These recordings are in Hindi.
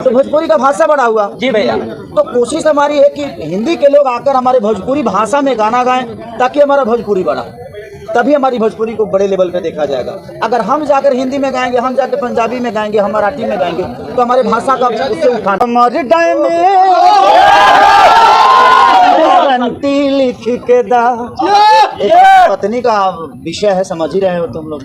तो भोजपुरी का भाषा बढ़ा हुआ जी भैया। तो कोशिश हमारी है कि हिंदी के लोग आकर हमारे भोजपुरी भाषा में गाना गाएं ताकि हमारा भोजपुरी बढ़ा, तभी हमारी भोजपुरी को बड़े लेवल पे देखा जाएगा। अगर हम जाकर हिंदी में गाएंगे, हम जाकर पंजाबी में गाएंगे, हम मराठी में गाएंगे तो हमारे भाषा का उससे उठाना। हमारे टाइम गारंटी लिख के दा, पत्नी का विषय है, समझ ही रहे हो तुम लोग।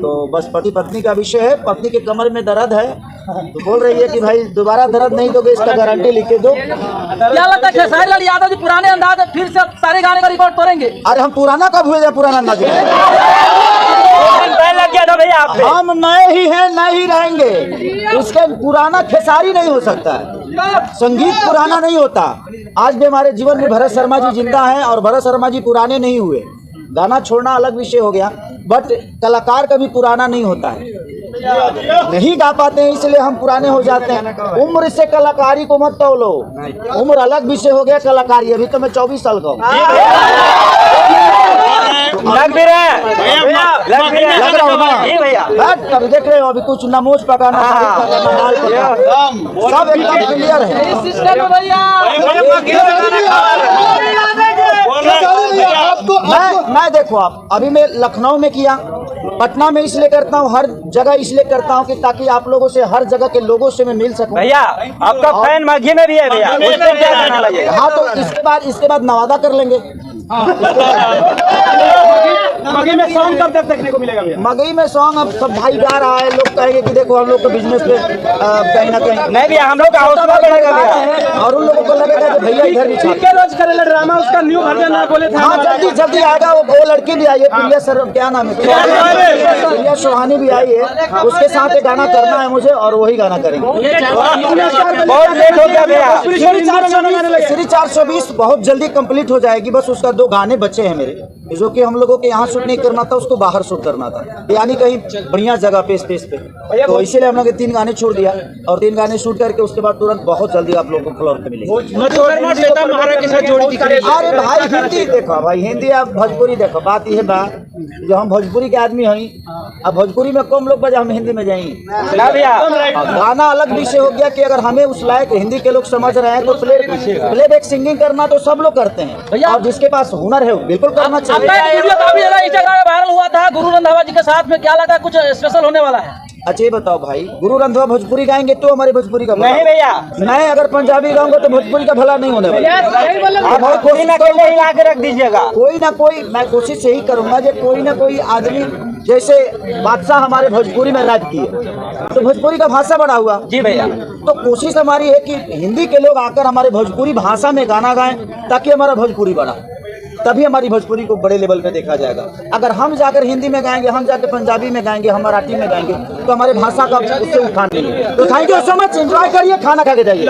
तो बस पति पत्नी का विषय है, पत्नी के कमर में दर्द है तो बोल रही है कि भाई दोबारा दर्द नहीं दोगे, इसका गारंटी लिख के दो। क्या लगता है खेसारी लाल यादव जी पुराने अंदाज में फिर से सारे गाने का रिकॉर्ड तोड़ेंगे? अरे हम पुराना कब हुए हैं? पुराना अंदाज लग गया था भैया आप पे। हम नए ही हैं, नए ही रहेंगे। उसके पुराना खेसारी नहीं हो सकता है, संगीत पुराना नहीं होता। आज भी हमारे जीवन में भरत शर्मा जी जिंदा हैं और भरत शर्मा जी पुराने नहीं हुए। गाना छोड़ना अलग विषय हो गया, बट कलाकार कभी पुराना नहीं होता है। नहीं गा पाते हैं इसलिए हम पुराने हो जाते हैं। उम्र से कलाकारी को मत तौलो, उम्र अलग विषय हो गया, कलाकारी। अभी तो मैं 24 साल का हूँ। लग भी रहा है, लग रहा हूँ ना? भैया बट अभी देख रहे हो, अभी कुछ नमोज पकाना सब एकदम क्लियर है। मैं देखो, आप अभी मैं लखनऊ में किया, पटना में इसलिए करता हूँ, हर जगह इसलिए करता हूँ कि ताकि आप लोगों से, हर जगह के लोगों से मैं मिल सकूं। भैया आपका फैन माघी में भी है भैया, उस पे क्या गाना लगेगा? हाँ, तो इसके बाद नवादा कर लेंगे। मगही में सॉन्ग कब तक देखने को मिलेगा भैया? मगही में सॉन्ग अब सब भाई गा रहा है, लोग कहेंगे कि देखो हम लोग का बिजनेस पे कहीं ना कहीं नहीं भैया, हम लोग का हौसला बढ़ेगा भैया, और उन लोगों को लगेगा कि भैया इधर भी के रोज करेला ड्रामा, उसका न्यू वर्जन ना बोले थे। हाँ, जल्दी जल्दी आएगा। वो लड़की भी आई है, प्रिया सर, क्या नाम है, प्रिया सोहानी भी आई है। उसके साथ एक गाना करना है मुझे और वही गाना करेंगे। बहुत लेट हो गया भैया। श्री 420 बहुत जल्दी कंप्लीट हो जाएगी। बस उसका 2 गाने बचे हैं मेरे, जो कि हम लोगों के यहाँ शूट नहीं करना था, उसको बाहर शूट करना था, यानी कहीं बढ़िया जगह पे, स्पेस पे। तो इसीलिए हम लोग 3 गाने छोड़ दिया और 3 गाने शूट करके उसके बाद तुरंत बहुत जल्दी आप लोगों को फ्लोर पे मिलेंगे। अरे भाई हिंदी देखो, भाई हिंदी अब भोजपुरी देखो। बात यह बात जो हम भोजपुरी के आदमी हैं, अब भोजपुरी में कम लोग बजा, हम हिंदी में जाएंगे। गाना अलग विषय हो गया कि अगर हमें उस लायक हिंदी के लोग समझ रहे हैं तो प्लेबैक सिंगिंग करना तो सब लोग करते हैं, और जिसके पास हुनर है वो बिल्कुल करना चाहिए। वीडियो काफी ज्यादा इंस्टाग्राम में वायरल हुआ था गुरु रंधावा जी के साथ में, क्या लगा कुछ स्पेशल होने वाला है? अच्छा ये बताओ भाई, गुरु रंधावा भोजपुरी गाएंगे तो हमारी भोजपुरी का भला? नहीं भैया, मैं अगर पंजाबी गाऊंगा तो भोजपुरी का भला नहीं होने वाला। आप कोई ना कोई हिला के रख दीजिएगा। कोई ना कोई, मैं कोशिश यही करूंगा कि कोई ना कोई आदमी, जैसे बादशाह हमारे भोजपुरी में राज किए, तो भोजपुरी का भाषा बढ़ा हुआ। जी भैया। तो कोशिश हमारी है कि हिंदी के लोग आकर हमारे भोजपुरी भाषा में गाना गाएं ताकि हमारा भोजपुरी बढ़ा, तभी हमारी भोजपुरी को बड़े लेवल पे देखा जाएगा। अगर हम जाकर हिंदी में गाएंगे, हम जाकर पंजाबी में गाएंगे, हम मराठी में गाएंगे तो हमारे भाषा का उससे उठान नहीं है। तो thank you so much, enjoy करिए, खाना खा के जाइए।